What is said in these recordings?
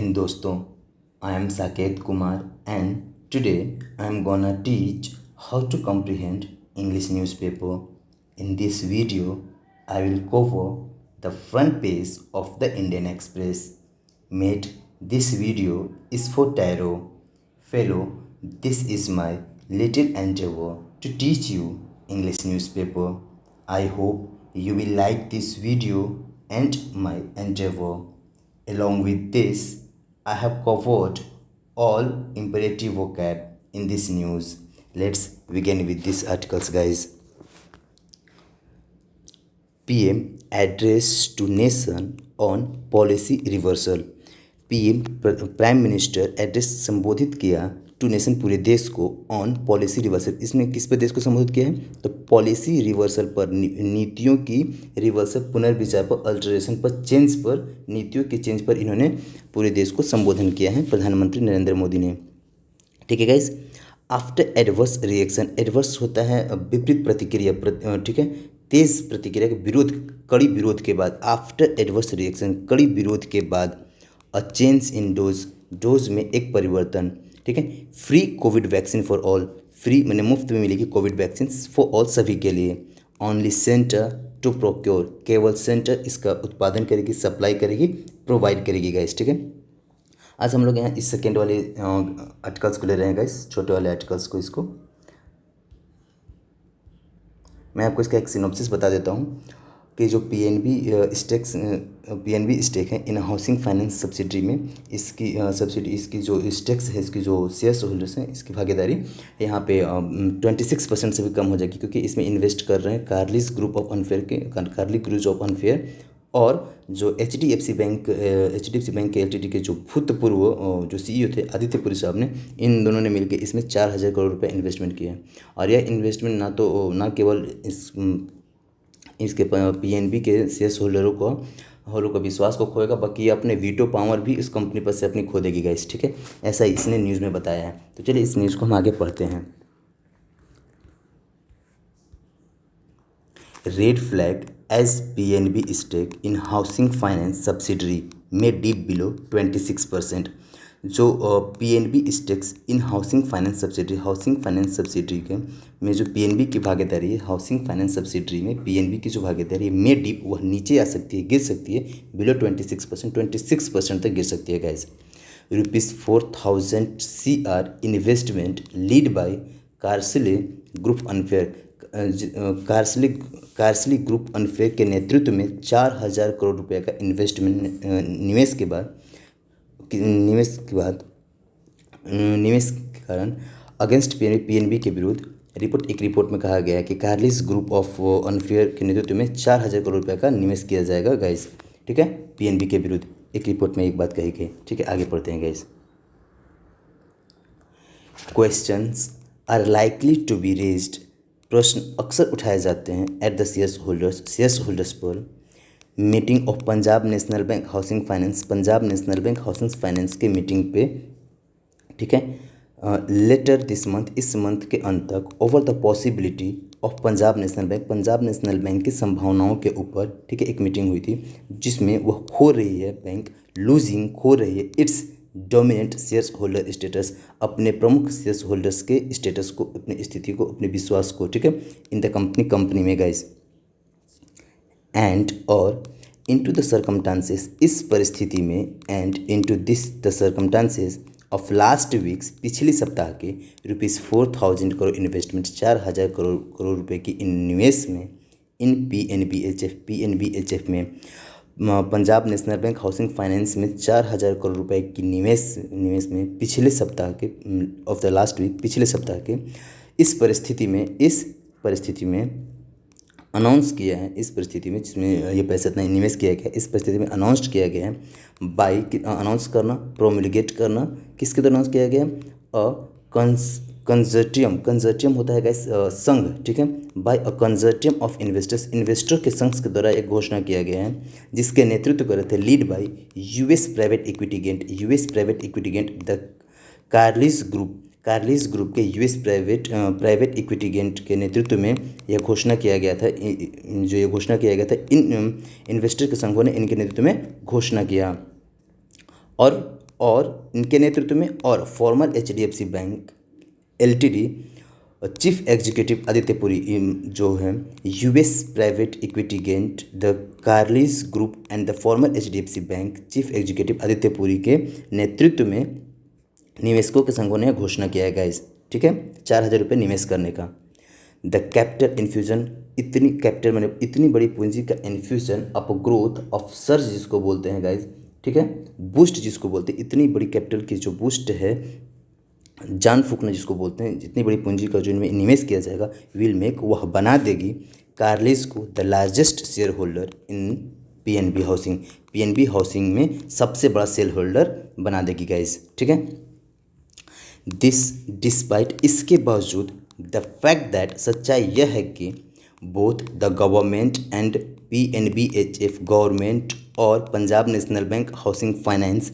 हिंद दोस्तों, I am Saket Kumar and today I am gonna teach how to comprehend English newspaper. In this video, I will cover the front page of the Indian Express. Mate, this video is for Tyro. Fellow, this is my little endeavor to teach you English newspaper. I hope you will like this video and my endeavor. Along with this, I have covered all imperative vocab in this news. Let's begin with these articles, guys. PM address to nation on policy reversal. PM prime minister address संबोधित किया to nation पूरे देश को on policy reversal. इसने किस पर देश को संबोधित किया है? तो पॉलिसी रिवर्सल पर, नीतियों की रिवर्सल, पुनर्विचार पर, अल्टरेशन पर, चेंज पर, नीतियों के चेंज पर इन्होंने पूरे देश को संबोधन किया है प्रधानमंत्री नरेंद्र मोदी ने। ठीक है guys. After adverse reaction, adverse होता है विपरीत प्रतिक्रिया, ठीक है, तेज प्रतिक्रिया के विरोध, कड़ी विरोध के बाद। आफ्टर एडवर्स रिएक्शन, कड़ी विरोध के बाद। A change in dose, dose में एक परिवर्तन। ठीक है। Free Covid vaccine for all, free मैंने मुफ्त में मिलेगी कोविड वैक्सीन फॉर ऑल, सभी के लिए। ओनली सेंटर टू प्रोक्योर, केवल सेंटर इसका उत्पादन करेगी, सप्लाई करेगी, प्रोवाइड करेगी गाइस। ठीक है। आज हम लोग यहाँ इस सेकेंड वाले आर्टिकल्स को ले रहे हैं गाइस, छोटे वाले आर्टिकल्स को। इसको मैं आपको इसका एक सिनॉप्सिस बता देता हूँ कि जो पीएनबी स्टेक है इन हाउसिंग फाइनेंस सब्सिडी में, इसकी सब्सिडी, इसकी जो स्टेक्स है, इसकी जो शेयर्स होल्डर्स हैं, इसकी भागीदारी यहाँ पे 26% से भी कम हो जाएगी, क्योंकि इसमें इन्वेस्ट कर रहे हैं कार्लिस ग्रुप ऑफ अनफेयर और जो एचडीएफसी बैंक के एलटीडी के जो भूतपूर्व जो सीईओ थे आदित्य पुरी साहब ने, इन दोनों ने मिलकर इसमें 4,000 करोड़ रुपए इन्वेस्टमेंट किया है। और यह इन्वेस्टमेंट ना केवल इसके पीएनबी के शेयर होल्डरों का विश्वास को खोएगा, बाकी अपने वीटो पावर भी इस कंपनी पर से अपनी खो देगी गाइस। ठीक है, ऐसा इसने न्यूज़ में बताया है। तो चलिए इस न्यूज़ को हम आगे पढ़ते हैं। Red flag as PNB stake in housing finance subsidiary में डीप बिलो 26%। जो PNB stakes in housing finance subsidiary के में जो पीएनबी की भागीदारी है, हाउसिंग फाइनेंस सब्सिडरी में पीएनबी की जो भागीदारी है में डीप, वह नीचे आ सकती है, गिर सकती है, बिलो 26% तक गिर सकती है guys. ₹4,000 CR investment led by Carlyle group unfair, Carlyle group unfair के नेतृत्व में 4,000 करोड़ रुपये का इन्वेस्टमेंट निवेश के कारण अगेंस्ट पीएनबी के विरुद्ध एक रिपोर्ट में कहा गया है कि कार्लिस ग्रुप ऑफ अनफेयर के नेतृत्व में 4,000 करोड़ रुपये का निवेश किया जाएगा गाइस। ठीक है, पीएनबी के विरुद्ध एक रिपोर्ट में एक बात कही गई। ठीक है, आगे पढ़ते हैं guys. Questions are likely to be raised, प्रश्न अक्सर उठाए जाते हैं एट द शेयर्स होल्डर्स पर। Meeting of Punjab national bank housing Finance के मीटिंग पे। ठीक है, लेटर दिस मंथ, इस मंथ के अंत तक, over the possibility of Punjab national Bank की संभावनाओं के ऊपर। ठीक है, एक मीटिंग हुई थी जिसमें वह खो रही है it's dominant shares holder status, अपने प्रमुख शेयर्स होल्डर्स के स्टेटस को, अपनी स्थिति को, अपने विश्वास को। ठीक है, इन द कंपनी में गाइस। एंड और इनटू द सर्कमस्टांसेस, इस परिस्थिति में, and into the circumstances of last weeks, पिछले सप्ताह के ₹4,000 करोड़ इन्वेस्टमेंट, 4,000 करोड़ रुपए की निवेश में, इन पीएनबीएचएफ में, Punjab national bank housing finance में 4,000 करोड़ रुपए की निवेश में पिछले सप्ताह के ऑफ द लास्ट वीक, पिछले सप्ताह के, इस परिस्थिति में अनाउंस किया है, इस परिस्थिति में जिसमें ये पैसा इतना निवेश किया गया है, इस परिस्थिति में अनाउंस किया गया है बाय, अनाउंस करना, प्रोमुलगेट करना, किसके द्वारा अनाउंस किया गया? कंजर्टियम होता है गाइस संघ। ठीक है, बाय अ कंजर्टियम ऑफ इन्वेस्टर के संघ के द्वारा एक घोषणा किया गया है, जिसके नेतृत्व कर रहे थे, led by US private equity giant the Carlyle group के यूएस प्राइवेट इक्विटी गेंट के नेतृत्व में यह घोषणा किया गया था। इन इन्वेस्टर के संघों ने इनके नेतृत्व में घोषणा किया। और और इनके नेतृत्व में और former HDFC bank LTD chief executive Aditya Puri जो हैं US private equity giant the Carlyle group and the former HDFC bank chief executive Aditya Puri के नेतृत्व में निवेशकों के संघों ने घोषणा किया है गाइस, ठीक है, 4,000 रुपये निवेश करने का। द कैपिटल इन्फ्यूजन, इतनी कैपिटल मैंने इतनी बड़ी पूंजी का infusion of growth of surge जिसको बोलते हैं गाइस, ठीक है, बूस्ट जिसको बोलते हैं, इतनी बड़ी कैपिटल की जो बूस्ट है, जान फूकना जिसको बोलते हैं, जितनी बड़ी पूंजी का जो इनमें निवेश किया जाएगा विल मेक, वह बना देगी कार्लिस को the largest share holder in PNB housing, PNB housing में सबसे बड़ा शेयर होल्डर बना देगी गाइस, ठीक है। दिस डिस्पाइट, इसके बावजूद, द फैक्ट दैट, सच्चाई यह है कि both the government and PNBHF, government और Punjab national bank housing finance,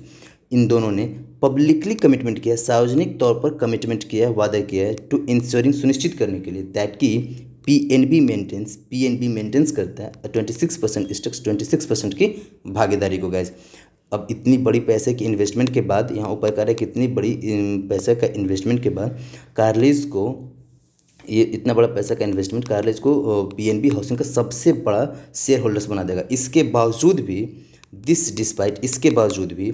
इन दोनों ने पब्लिकली कमिटमेंट किया, सार्वजनिक तौर पर कमिटमेंट किया है, वादा किया है, टू इंश्योरिंग, सुनिश्चित करने के लिए, दैट कि PNB मेंटेन्स करता है 26% स्टॉक्स, 26% की भागीदारी को गाइस। अब इतनी बड़ी पैसे की इन्वेस्टमेंट के बाद, यहाँ ऊपर कह रहा है कि इतनी बड़ी पैसे का इन्वेस्टमेंट के बाद कार्लिस को, ये इतना बड़ा पैसा का इन्वेस्टमेंट कार्लिस को PNB हाउसिंग का सबसे बड़ा शेयर होल्डर्स बना देगा। इसके बावजूद भी, दिस डिस्पाइट, इसके बावजूद भी,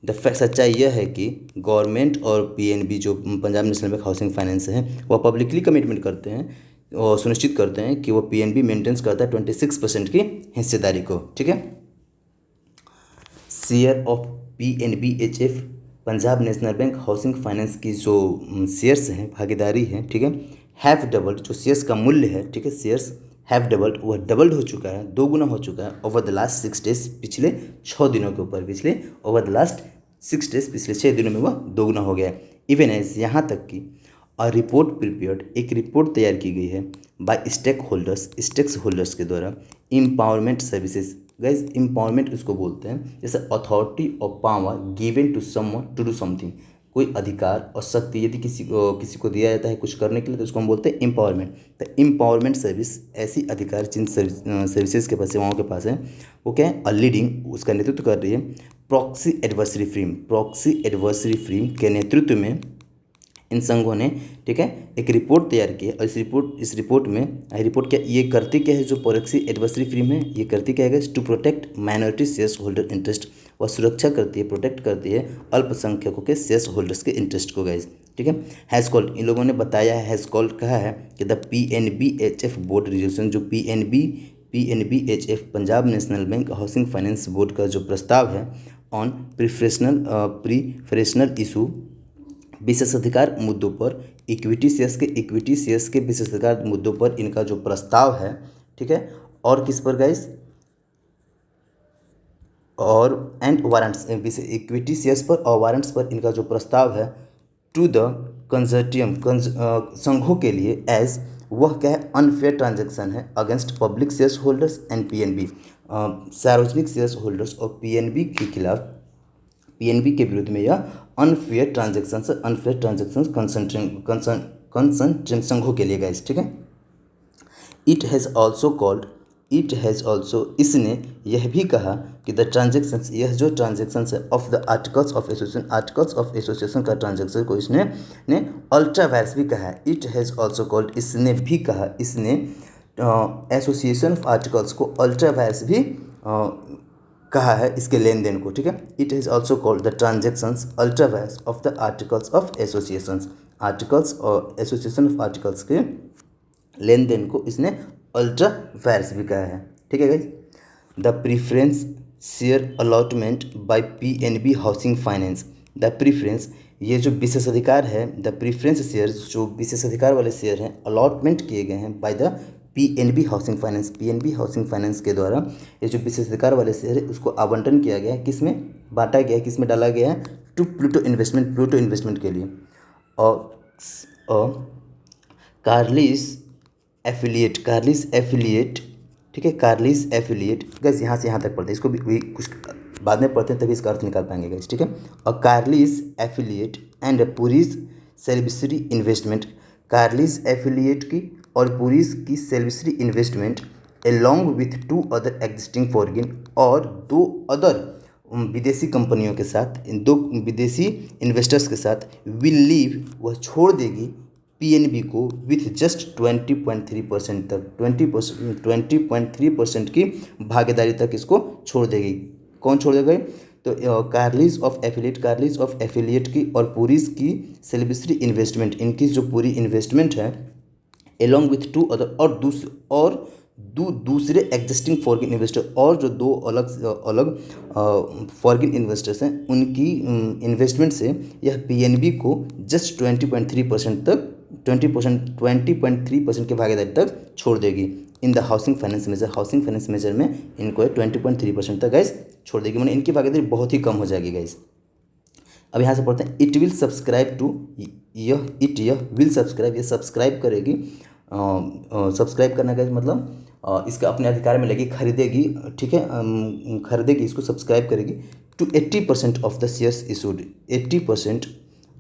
द फैक्ट, सच्चाई यह है कि गवर्नमेंट और PNB जो Punjab national bank housing finance है, वह पब्लिकली कमिटमेंट करते हैं और सुनिश्चित करते हैं कि वो PNB मेंटेन्स करता है 26% की हिस्सेदारी को, ठीक है। Share of PNBHF, Punjab national bank housing finance की जो शेयर्स हैं, भागीदारी है, ठीक है, हैव डबल्ड, जो शेयर्स का मूल्य है, ठीक है, शेयर्स हैव डबल्ड, वह डबल्ड हो चुका है, 2 गुना हो चुका है ओवर द लास्ट 6 डेज, पिछले 6 दिनों के ऊपर, पिछले ओवर द लास्ट 6 डेज, पिछले 6 दिनों में वह 2 गुना हो गया है। इवन एज, यहाँ तक कि रिपोर्ट प्रिपेयर्ड, एक रिपोर्ट तैयार की गई है बाय स्टेक होल्डर्स के द्वारा, एम्पावरमेंट सर्विसेज गाइज, एम्पावरमेंट उसको बोलते हैं जैसे authority of power given to someone to do something, कोई अधिकार और शक्ति यदि किसी को दिया जाता है कुछ करने के लिए, तो उसको हम बोलते हैं एम्पावरमेंट। तो एम्पावरमेंट सर्विस, ऐसी अधिकार जिन सर्विसेज के पास, सेवाओं के पास है, वो क्या है, लीडिंग, उसका नेतृत्व कर रही है प्रॉक्सी एडवर्सरी फ्रीम के नेतृत्व में इन संघों ने, ठीक है, एक रिपोर्ट तैयार की है। और इस रिपोर्ट में क्या ये करती क्या है, जो प्रॉक्सी एडवर्सरी फ्रीम है, ये करती क्या है, to protect minority share holder interest, वह सुरक्षा करती है, प्रोटेक्ट करती है अल्पसंख्यकों के शेयर होल्डर्स के इंटरेस्ट को गाइज, ठीक है। हैज़ कॉल्ड, इन लोगों ने बताया है, हैज़ कॉल्ड कहा है कि द PNBHF बोर्ड रेजोल्यूशन, जो PNBHF Punjab national bank housing finance board का जो प्रस्ताव है ऑन प्रिफरेशनल इशू, विशेषाधिकार मुद्दों पर, इक्विटी शेयर्स के विशेषाधिकार मुद्दों पर इनका जो प्रस्ताव है, ठीक है, और किस पर गाइस, और एंड वारंट्स, इक्विटी शेयर्स पर और वारंट्स पर इनका जो प्रस्ताव है, टू द कंजर्टियम, संघों के लिए, एज, वह क्या है, अनफेयर ट्रांजैक्शन है against public share holders and PNB, सार्वजनिक शेयर होल्डर्स और PNB के खिलाफ, PNB के विरुद्ध में यह अनफेयर ट्रांजैक्शंस कंसंट्रेशन संघों के लिए गाइस, ठीक है। इट हैज़ ऑल्सो, इसने यह भी कहा कि द ट्रांजैक्शंस, यह जो ट्रांजैक्शंस है of the articles of association का ट्रांजैक्शन को इसने अल्ट्रा वायरस भी कहा है। इट हैज़ ऑल्सो कॉल्ड, इसने भी कहा, इसने एसोसिएशन ऑफ आर्टिकल्स को अल्ट्रा वायरस भी कहा है, इसके लेन देन को, ठीक है। It is also called the transactions ultra vires of the articles of associations, articles और एसोसिएशन ऑफ आर्टिकल्स के लेन देन को इसने अल्ट्रा वायरस भी कहा है, ठीक है guys. The preference share allotment by PNB housing finance, the preference, ये जो विशेषाधिकार है, द प्रीफरेंस शेयर्स, जो विशेषाधिकार वाले शेयर हैं, अलॉटमेंट किए गए हैं by the PNB housing Finance के द्वारा, ये जो विशेषाधिकार वाले शेयर है उसको आवंटन किया गया है, किस में बांटा गया है, किस में डाला गया है, टू प्लूटो इन्वेस्टमेंट के लिए। और कार्लिस एफिलिएट, ठीक है, कार्लिस एफिलिएट गाइस, यहाँ से यहाँ तक पढ़ते हैं, इसको भी कुछ बाद में पढ़ते हैं तभी इसका अर्थ निकाल पाएंगे गाइस, ठीक है। और कार्लिस एफिलिएट एंड पुरीज सेल्विसरी इन्वेस्टमेंट, कार्लिस एफिलिएट की और पुरीज की सेल्विसरी investment along with 2 other existing foreign, और 2 अदर विदेशी कंपनियों के साथ, इन 2 विदेशी इन्वेस्टर्स के साथ विल लीव, वह छोड़ देगी पीएनबी को विथ जस्ट 20.3% तक, 20.3% की भागीदारी तक इसको छोड़ देगी। कौन छोड़ देगा? तो कार्लिस ऑफ एफिलिएट की और पूरीज की सेलिब्रिटी इन्वेस्टमेंट, इनकी जो पूरी इन्वेस्टमेंट है एलोंग विथ 2 अदर और दूसरे एग्जिस्टिंग फॉरेन इन्वेस्टर, और जो 2 अलग फॉरेन इन्वेस्टर्स हैं उनकी इन्वेस्टमेंट से यह पीएनबी को जस्ट 20.3% तक 20.3% की भागीदारी तक छोड़ देगी in the housing finance major में इनको 20.3% तक गाइस छोड़ देगी, मैंने इनकी भागीदारी बहुत ही कम हो जाएगी गाइस। अब यहाँ से पढ़ते हैं इट विल सब्सक्राइब टू, यह विल सब्सक्राइब, ये सब्सक्राइब करेगी, सब्सक्राइब करने का मतलब इसका अपने अधिकार में लेगी, खरीदेगी, ठीक है, खरीदेगी, इसको सब्सक्राइब करेगी to 80% of the shares issued, 80%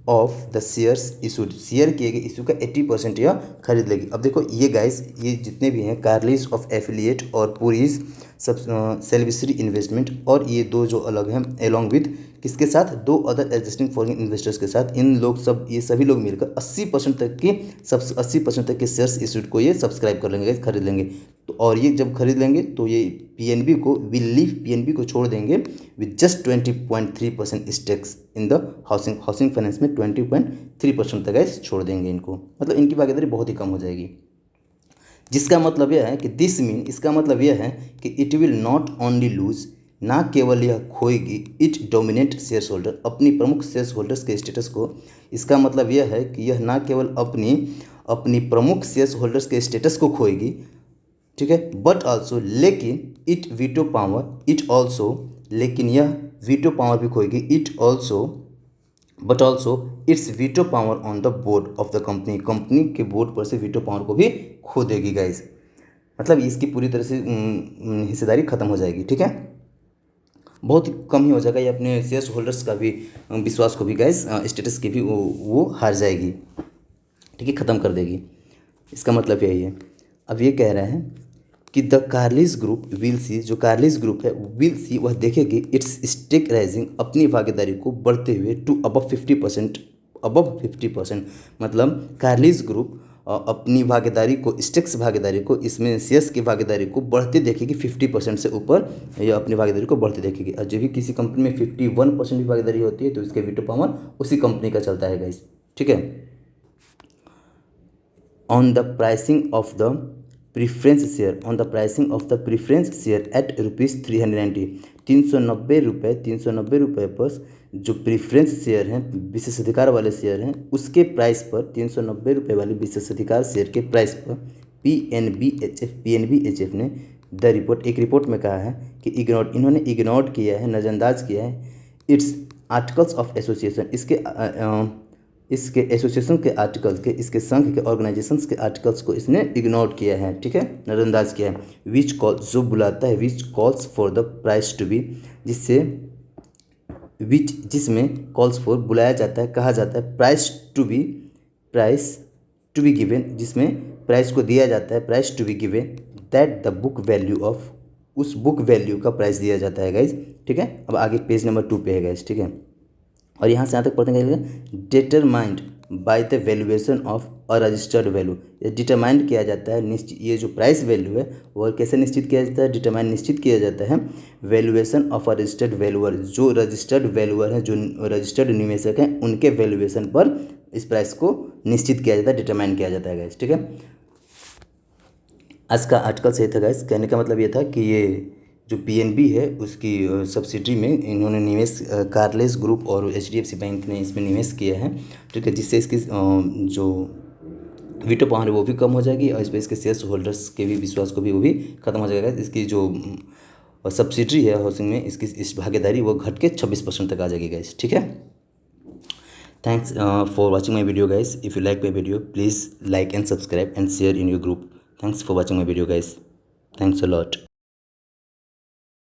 of the shares issued, share किए गए इशू का 80% यह खरीद लेगी। अब देखो ये गाइस, ये जितने भी हैं कार्लिस ऑफ एफिलिएट और पूरीज सेलिब्रिटी इन्वेस्टमेंट, और ये 2 जो अलग हैं एलोंग विथ किसके साथ, 2 अदर एग्जिस्टिंग फॉरेन इन्वेस्टर्स के साथ, इन लोग सब, ये सभी लोग मिलकर 80% तक के शेयर्स इशूड को ये सब्सक्राइब कर लेंगे, खरीद लेंगे। तो और ये जब खरीद लेंगे तो ये पीएनबी को विल लीव, पीएनबी को छोड़ देंगे with just 20.3% stakes in the housing finance में 20.3% तक गाइस छोड़ देंगे इनको, मतलब इनकी भागीदारी बहुत ही कम हो जाएगी। जिसका मतलब यह है कि इसका मतलब यह है कि it will not only lose, ना केवल यह खोएगी इट डोमिनेंट शेयर होल्डर, अपनी प्रमुख शेयर होल्डर्स के स्टेटस को, इसका मतलब यह है कि यह ना केवल अपनी प्रमुख शेयर होल्डर्स के स्टेटस को खोएगी, ठीक है, बट ऑल्सो, लेकिन लेकिन यह वीटो पावर भी खोएगी, but also its veto power on the board of the company के बोर्ड पर से वीटो पावर को भी खो देगी गाइस, मतलब इसकी पूरी तरह से हिस्सेदारी खत्म हो जाएगी, ठीक है, बहुत कम ही हो जाएगा, ये अपने शेयर होल्डर्स का भी विश्वास को भी गाइस, स्टेटस की भी वो हार जाएगी, ठीक है, ख़त्म कर देगी, इसका मतलब यही है। अब ये कह रहा है कि the Carlyle group will see, जो कार्लिस ग्रुप है विल सी, वह देखेगी इट्स स्टेक राइजिंग, अपनी भागीदारी को बढ़ते हुए टू अबव 50%, मतलब कार्लिस ग्रुप अपनी भागीदारी को, स्टेक्स भागीदारी को, इसमें शेयर्स की भागीदारी को बढ़ते देखेगी 50% से ऊपर, यह अपनी भागीदारी को बढ़ते देखेगी। और जब भी किसी कंपनी में 51% की भागीदारी होती है तो इसके वीटो पावर उसी कंपनी का चलता है गाइस, ठीक है। On the pricing of the preference share eight ₹390, 390 रुपये पर जो प्रीफ्रेंस शेयर हैं, विशेषाधिकार वाले शेयर हैं, उसके प्राइस पर 390 रुपये वाले विशेषाधिकार शेयर के प्राइस पर पीएनबीएचएफ ने एक रिपोर्ट में कहा है कि इन्होंने इग्नोर किया है, नज़रअंदाज किया है इट्स आर्टिकल्स ऑफ एसोसिएशन, इसके एसोसिएशन के आर्टिकल्स के, इसके संघ के ऑर्गेनाइजेशंस के आर्टिकल्स को इसने इग्नोर किया है, ठीक है, नज़रअंदाज किया है। Which calls for the price to be, जिसमें कॉल्स फॉर बुलाया जाता है, कहा जाता है प्राइस टू बी गिवन, जिसमें प्राइस को दिया जाता है, price to be given that the book value of, उस बुक वैल्यू का प्राइस दिया जाता है गाइज, ठीक है। अब आगे पेज नंबर 2 पे है गाइज, ठीक है, और यहाँ से यहाँ तक पढ़ते हैं determined by the valuation of a registered value, ये डिटरमाइंड किया जाता है, ये जो प्राइस वैल्यू है वो कैसे निश्चित किया जाता है, डिटरमाइंड निश्चित किया जाता है valuation of a registered valuer, जो रजिस्टर्ड वैल्यूअर हैं, जो रजिस्टर्ड निवेशक हैं, उनके वैल्यूएशन पर इस प्राइस को निश्चित किया जाता है, डिटरमाइन किया जाता है गाइस, ठीक है। आज का आर्टिकल सही था गाइस, कहने का मतलब ये था कि ये जो पीएनबी है उसकी सब्सिडी में इन्होंने निवेश, कार्लिस ग्रुप और एचडीएफसी बैंक ने इसमें निवेश किया है, ठीक है, जिससे इसकी जो वीटो पावर है वो भी कम हो जाएगी और इस पर इसके शेयर होल्डर्स के भी विश्वास को भी वो भी खत्म हो जाएगा। इसकी जो सब्सिडी है हाउसिंग में, इसकी इस भागीदारी वो घट के 26% तक आ जाएगी गाइस, ठीक है। Thanks for watching my video guys, if you like my video please like and subscribe and share in your group. Thanks for watching my video guys, thanks a lot.